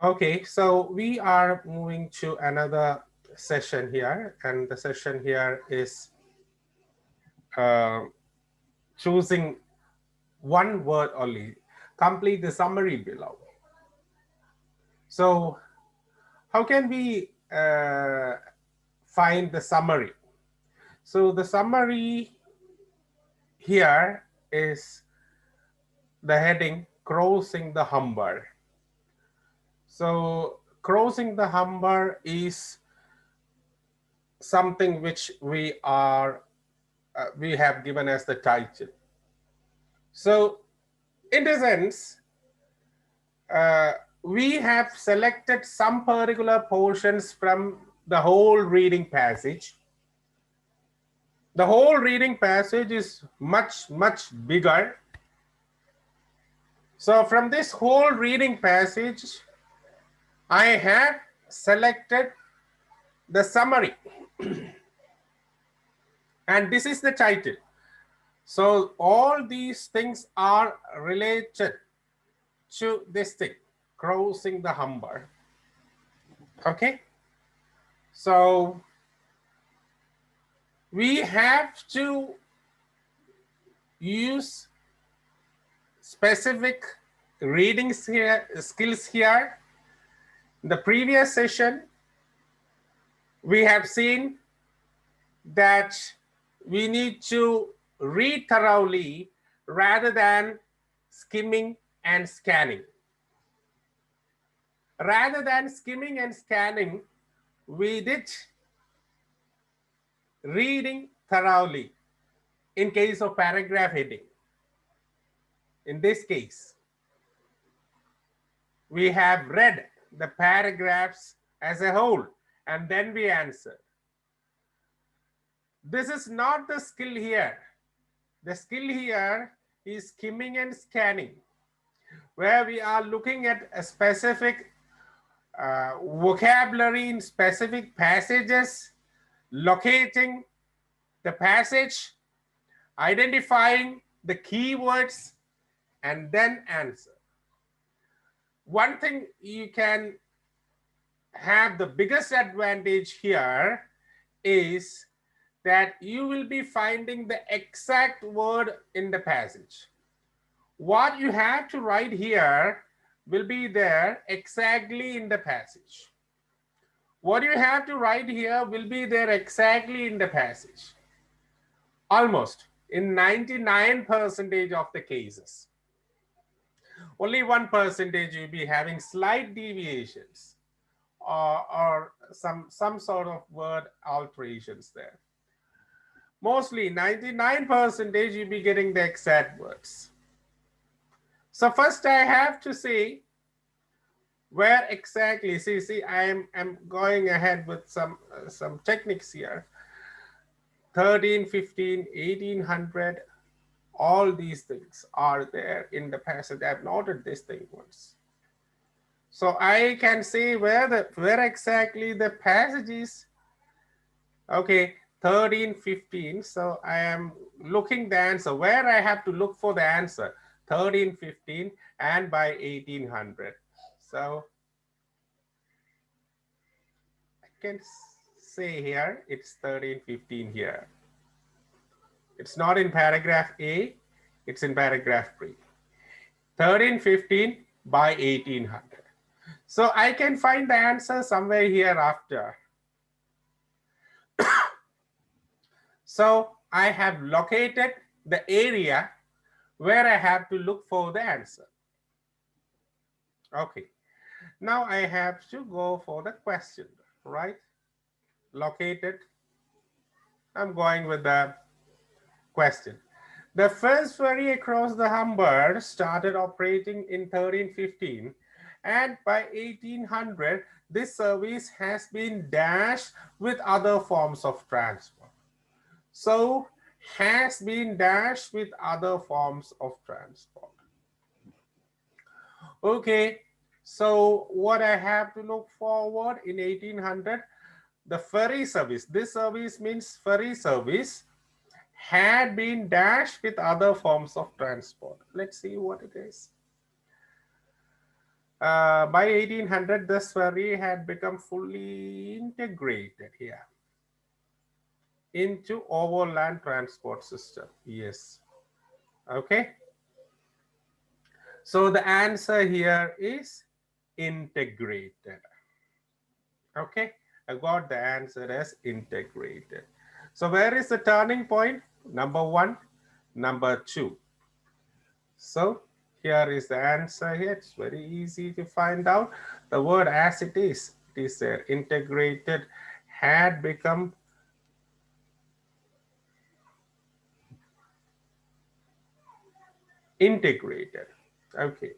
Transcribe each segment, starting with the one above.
Okay, so we are moving to another session here, and the session here is uh, choosing one word only. Complete the summary below. So, how can we find the summary? So, the summary here is the heading Crossing the Humber. So, crossing the Humber is something which we have given as the title. So, in a sense, uh, we have selected some particular portions from the whole reading passage. The whole reading passage is much bigger. So, from this whole reading passage, I have selected the summary, and this is the title. So, all these things are related to this thing, crossing the Humber. Okay, so we have to use specific reading skills here. In the previous session, we have seen that we need to read thoroughly rather than skimming and scanning. Rather than skimming and scanning, we did reading thoroughly in case of paragraph heading. In this case, we have read the paragraphs as a whole and then we answer. This is not the skill here. The skill here is skimming and scanning, where we are looking at a specific vocabulary in specific passages, locating the passage, identifying the keywords, and then answer. One thing you can have the biggest advantage here is that you will be finding the exact word in the passage. What you have to write here will be there exactly in the passage. What you have to write here will be there exactly in the passage. Almost in 99% of the cases. Only 1% you'll be having slight deviations or some sort of word alterations there. Mostly 99% you'll be getting the exact words. So first I have to say where exactly, see I'm going ahead with some techniques here. 13, 15, 1800, all these things are there in the passage. I've noted this thing once. So I can say where exactly the passage is. Okay, 13, 15. So I am looking the answer. Where I have to look for the answer. 13, 15, and by 1800. So I can say here it's 13, 15 here. It's not in paragraph A, it's in paragraph B. 13, 15 by 1800. So I can find the answer somewhere here after. So I have located the area where I have to look for the answer. Okay. Now I have to go for the question, right? Located. I'm going with the question. The first ferry across the Humber started operating in 1315, and by 1800, this service has been dashed with other forms of transport. So, has been dashed with other forms of transport. Okay, so what I have to look forward in 1800, the ferry service. This service means ferry service had been dashed with other forms of transport. Let's see what it is. By 1800, this ferry had become fully integrated here into overland transport system. Yes. Okay. So the answer here is integrated. Okay. I got the answer as integrated. So where is the turning point? Number one, number two. So here is the answer here. It's very easy to find out. The word as it is there. Integrated had become integrated. Okay.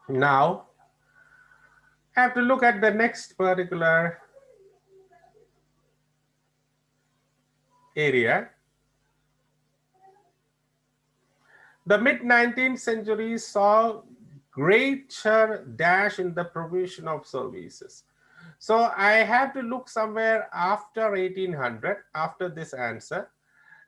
Now I have to look at the next particular area. The mid-19th century saw greater dash in the provision of services. So I have to look somewhere after 1800, after this answer,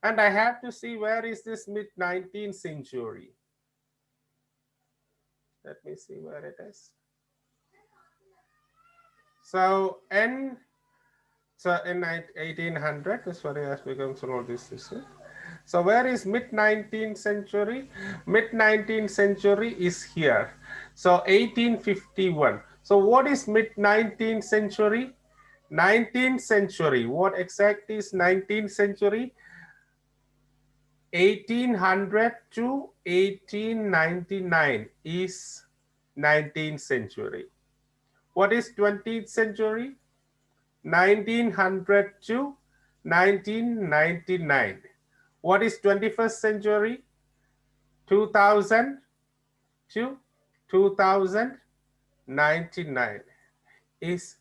and I have to see where is this mid-19th century. Let me see where it is. So in 1800, this one has become all this. So where is mid-19th century? Mid-19th century is here. So 1851. So what is mid-19th century? 19th century. What exactly is 19th century? 1800 to 1899 is 19th century. What is 20th century? 1900 to 1999. What is 21st century? 2000 to 2099 is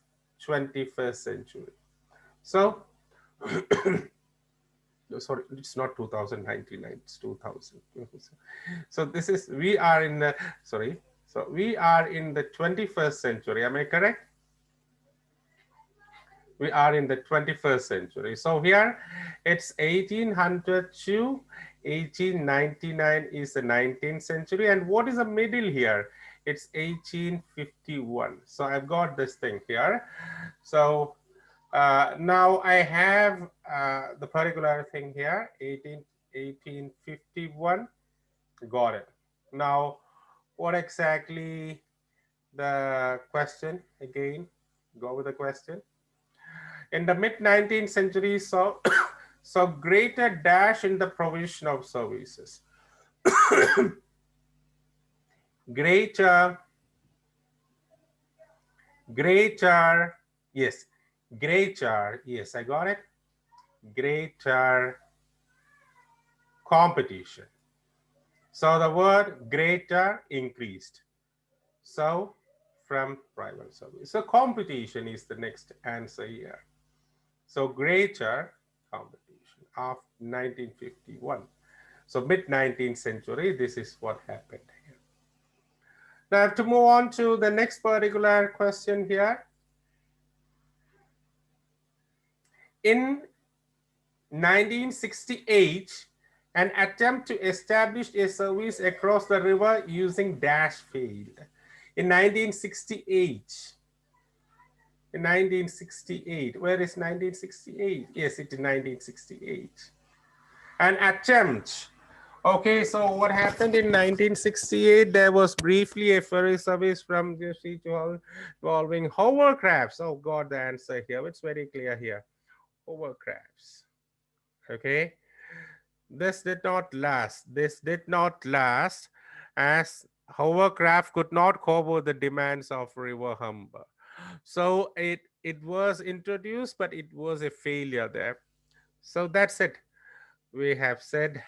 21st century. So, sorry, it's not 2099, it's 2000. So this is, we are in the, sorry, so we are in the 21st century. Am I correct? We are in the 21st century. So here it's 1800 to 1899 is the 19th century. And what is the middle here? It's 1851. So I've got this thing here. So now I have the particular thing here, 1851. Got it. Now, what exactly the question again? Go with the question. In the mid-19th century, saw greater dash in the provision of services. greater, yes, yes, I got it. Greater competition. So the word greater increased. So from private service. So competition is the next answer here. So greater competition of 1951. So mid-19th century, this is what happened here. Now I have to move on to the next particular question here. In 1968, an attempt to establish a service across the river using dash failed. In 1968, in 1968. Where is 1968? Yes, it is 1968. An attempt. Okay, so what happened in 1968? There was briefly a ferry service from the sea to involving hovercrafts. Oh God, the answer here. It's very clear here. Hovercrafts. Okay. This did not last. This did not last as hovercraft could not cover the demands of River Humber. So it was introduced, but it was a failure there. So that's it. We have said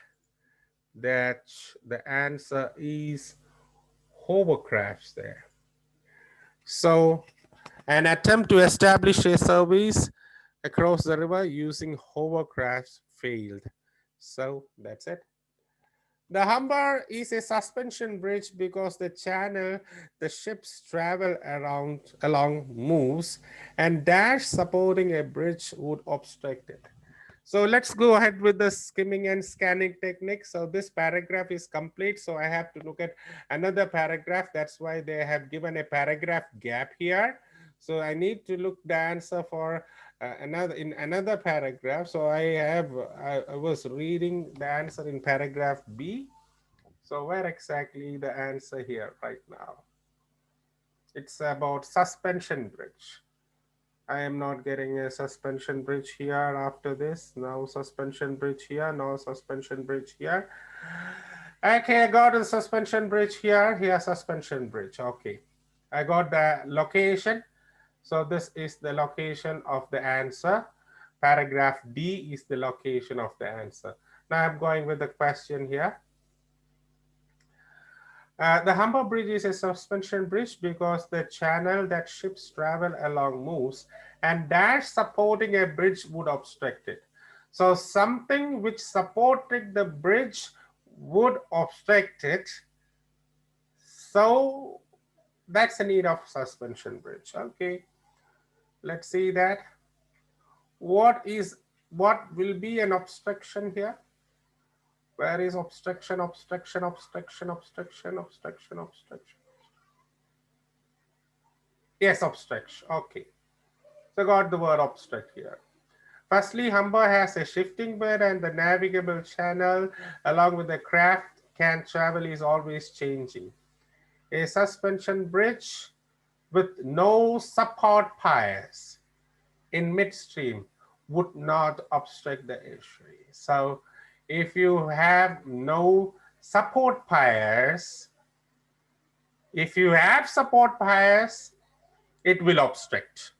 that the answer is hovercrafts there. So an attempt to establish a service across the river using hovercrafts failed. So that's it. The Humber is a suspension bridge because the channel the ships travel along moves, and dash supporting a bridge would obstruct it. So let's go ahead with the skimming and scanning technique. So this paragraph is complete. So I have to look at another paragraph. That's why they have given a paragraph gap here. So I need to look the answer for another paragraph. So I was reading the answer in paragraph B. So where exactly the answer here right now? It's about suspension bridge. I am not getting a suspension bridge here after this. No suspension bridge here, no suspension bridge here. Okay, I got a suspension bridge here. Here, suspension bridge. Okay, I got the location. So this is the location of the answer. Paragraph D is the location of the answer. Now I'm going with the question here. The Humber Bridge is a suspension bridge because the channel that ships travel along moves, and dash supporting a bridge would obstruct it. So something which supporting the bridge would obstruct it. So that's the need of suspension bridge. Okay, let's see that. What will be an obstruction here? Where is obstruction, obstruction, obstruction, obstruction, obstruction, obstruction? Yes, obstruction. Okay. So got the word obstruct here. Firstly, Humber has a shifting bed and the navigable channel along with the craft can travel is always changing. A suspension bridge with no support piers in midstream would not obstruct the estuary. So if you have no support piers, if you have support piers, it will obstruct.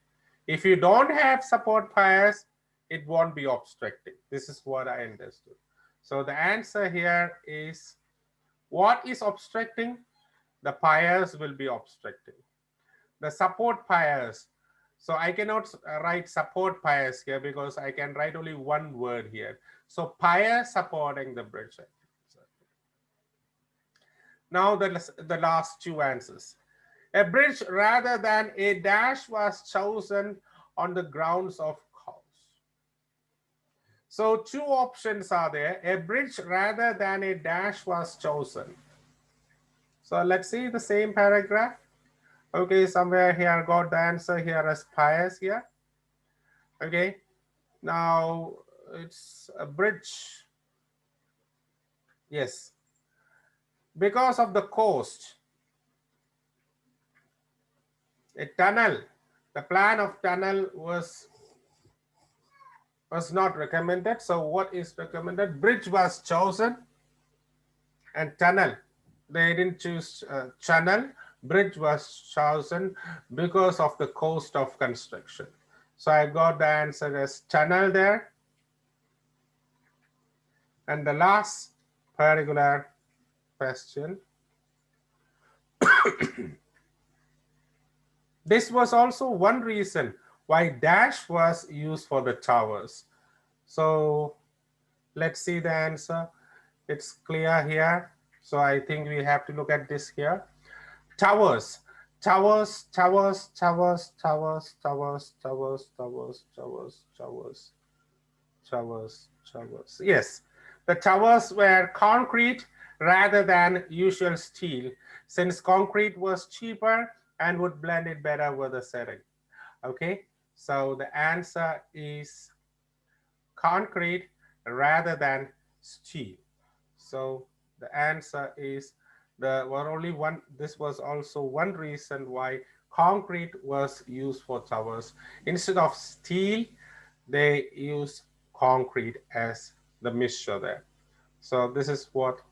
If you don't have support piers, it won't be obstructing. This is what I understood. So the answer here is, what is obstructing? The piers will be obstructing. The support piers. So I cannot write support piers here because I can write only one word here. So pier supporting the bridge. Now the last two answers. A bridge rather than a dash was chosen on the grounds of cause. So two options are there. A bridge rather than a dash was chosen. So let's see the same paragraph. Okay, somewhere here I got the answer here as piers here. Okay, now it's a bridge. Yes, because of the coast, a tunnel, the plan of tunnel was not recommended. So what is recommended? Bridge was chosen and tunnel. They didn't choose channel. Bridge was chosen because of the cost of construction. So I got the answer as tunnel there. And the last particular question. This was also one reason why dash was used for the towers. So let's see the answer. It's clear here. So I think we have to look at this here. Towers, towers, towers, towers, towers, towers, towers, towers, towers, towers, towers, towers. Yes, the towers were concrete rather than usual steel, since concrete was cheaper and would blend it better with the setting. Okay, so the answer is concrete rather than steel. So the answer is this was also one reason why concrete was used for towers. Instead of steel, they use concrete as the mixture there. So this is what